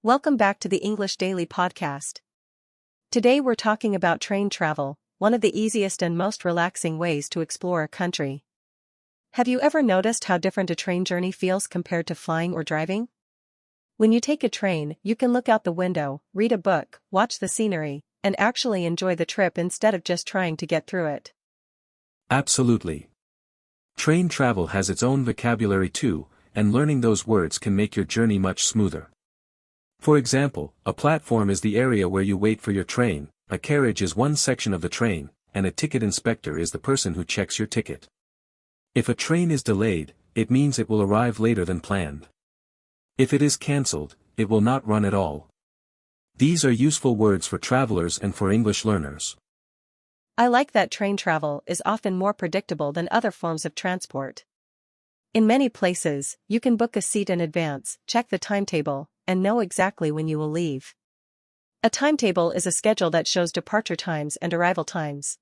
Welcome back to the English Daily Podcast. Today we're talking about train travel, one of the easiest and most relaxing ways to explore a country. Have you ever noticed how different a train journey feels compared to flying or driving? When you take a train, you can look out the window, read a book, watch the scenery, and actually enjoy the trip instead of just trying to get through it. Absolutely. Train travel has its own vocabulary too, and learning those words can make your journey much smoother. For example, a platform is the area where you wait for your train, a carriage is one section of the train, and a ticket inspector is the person who checks your ticket. If a train is delayed, it means it will arrive later than planned. If it is cancelled, it will not run at all. These are useful words for travelers and for English learners. I like that train travel is often more predictable than other forms of transport. In many places, you can book a seat in advance, check the timetable, and know exactly when you will leave. A timetable is a schedule that shows departure times and arrival times.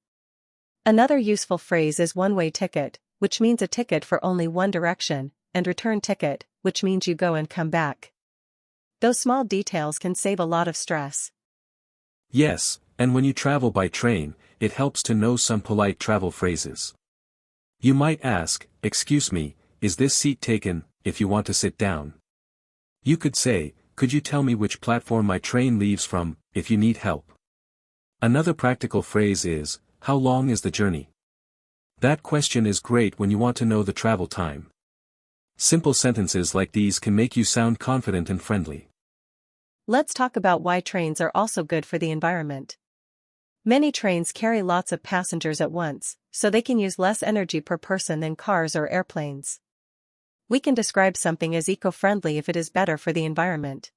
Another useful phrase is one-way ticket, which means a ticket for only one direction, and return ticket, which means you go and come back. Those small details can save a lot of stress. Yes, and when you travel by train, it helps to know some polite travel phrases. You might ask, "Excuse me, is this seat taken?" if you want to sit down. You could say, "Could you tell me which platform my train leaves from?" if you need help. Another practical phrase is, "How long is the journey?" That question is great when you want to know the travel time. Simple sentences like these can make you sound confident and friendly. Let's talk about why trains are also good for the environment. Many trains carry lots of passengers at once, so they can use less energy per person than cars or airplanes. We can describe something as eco-friendly if it is better for the environment.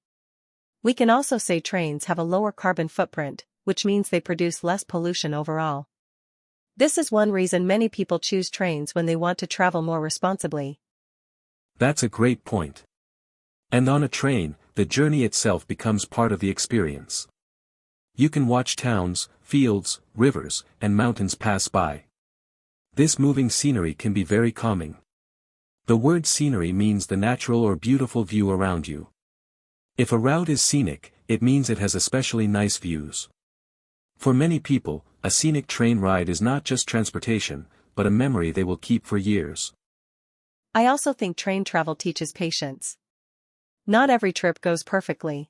We can also say trains have a lower carbon footprint, which means they produce less pollution overall. This is one reason many people choose trains when they want to travel more responsibly. That's a great point. And on a train, the journey itself becomes part of the experience. You can watch towns, fields, rivers, and mountains pass by. This moving scenery can be very calming. The word scenery means the natural or beautiful view around you. If a route is scenic, it means it has especially nice views. For many people, a scenic train ride is not just transportation, but a memory they will keep for years. I also think train travel teaches patience. Not every trip goes perfectly.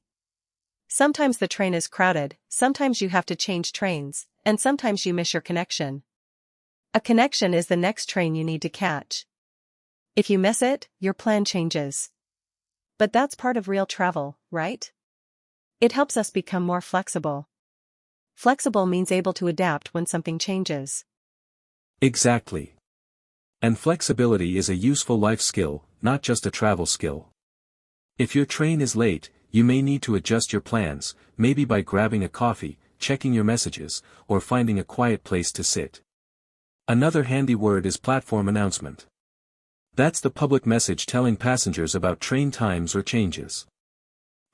Sometimes the train is crowded, sometimes you have to change trains, and sometimes you miss your connection. A connection is the next train you need to catch. If you miss it, your plan changes. But that's part of real travel, right? It helps us become more flexible. Flexible means able to adapt when something changes. Exactly. And flexibility is a useful life skill, not just a travel skill. If your train is late, you may need to adjust your plans, maybe by grabbing a coffee, checking your messages, or finding a quiet place to sit. Another handy word is platform announcement. That's the public message telling passengers about train times or changes.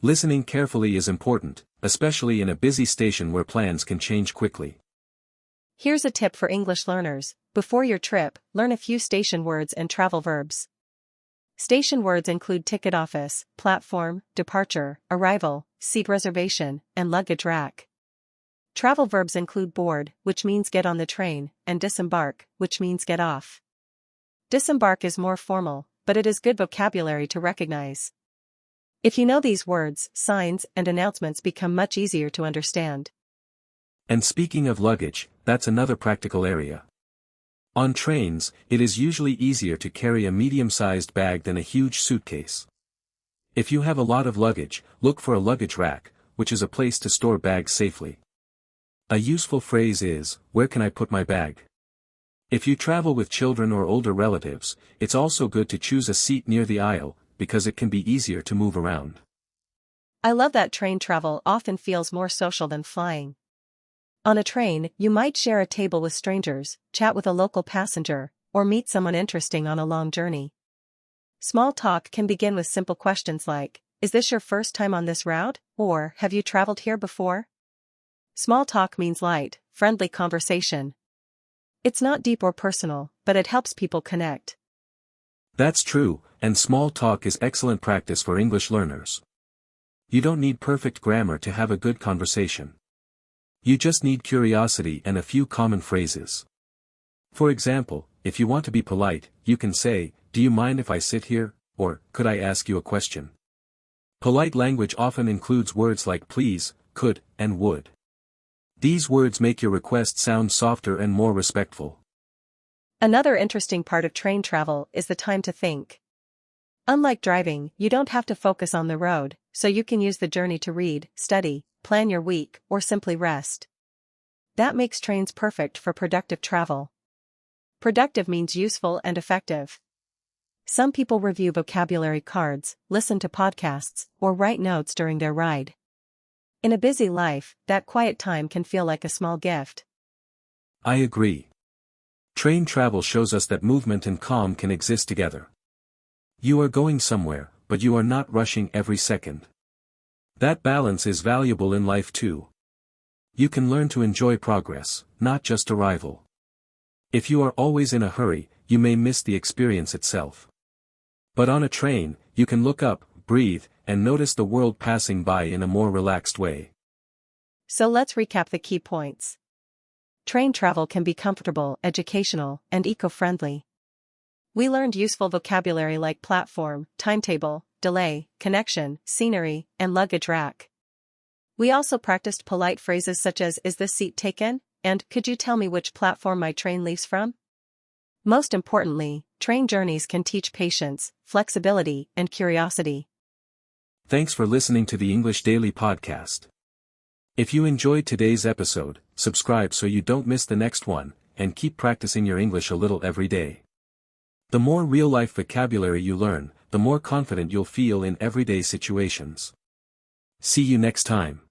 Listening carefully is important, especially in a busy station where plans can change quickly. Here's a tip for English learners: before your trip, learn a few station words and travel verbs. Station words include ticket office, platform, departure, arrival, seat reservation, and luggage rack. Travel verbs include board, which means get on the train, and disembark, which means get off. Disembark is more formal, but it is good vocabulary to recognize. If you know these words, signs and announcements become much easier to understand. And speaking of luggage, that's another practical area. On trains, it is usually easier to carry a medium-sized bag than a huge suitcase. If you have a lot of luggage, look for a luggage rack, which is a place to store bags safely. A useful phrase is, "Where can I put my bag?" If you travel with children or older relatives, it's also good to choose a seat near the aisle, because it can be easier to move around. I love that train travel often feels more social than flying. On a train, you might share a table with strangers, chat with a local passenger, or meet someone interesting on a long journey. Small talk can begin with simple questions like, "Is this your first time on this route?" or "Have you traveled here before?" Small talk means light, friendly conversation. It's not deep or personal, but it helps people connect. That's true, and small talk is excellent practice for English learners. You don't need perfect grammar to have a good conversation. You just need curiosity and a few common phrases. For example, if you want to be polite, you can say, "Do you mind if I sit here?" or, "Could I ask you a question?" Polite language often includes words like please, could, and would. These words make your request sound softer and more respectful. Another interesting part of train travel is the time to think. Unlike driving, you don't have to focus on the road, so you can use the journey to read, study, plan your week, or simply rest. That makes trains perfect for productive travel. Productive means useful and effective. Some people review vocabulary cards, listen to podcasts, or write notes during their ride. In a busy life, that quiet time can feel like a small gift. I agree. Train travel shows us that movement and calm can exist together. You are going somewhere, but you are not rushing every second. That balance is valuable in life too. You can learn to enjoy progress, not just arrival. If you are always in a hurry, you may miss the experience itself. But on a train, you can look up, breathe, and notice the world passing by in a more relaxed way. So let's recap the key points. Train travel can be comfortable, educational, and eco-friendly. We learned useful vocabulary like platform, timetable, delay, connection, scenery, and luggage rack. We also practiced polite phrases such as "Is this seat taken?" and "Could you tell me which platform my train leaves from?" Most importantly, train journeys can teach patience, flexibility, and curiosity. Thanks for listening to the English Daily Podcast. If you enjoyed today's episode, subscribe so you don't miss the next one, and keep practicing your English a little every day. The more real-life vocabulary you learn, the more confident you'll feel in everyday situations. See you next time.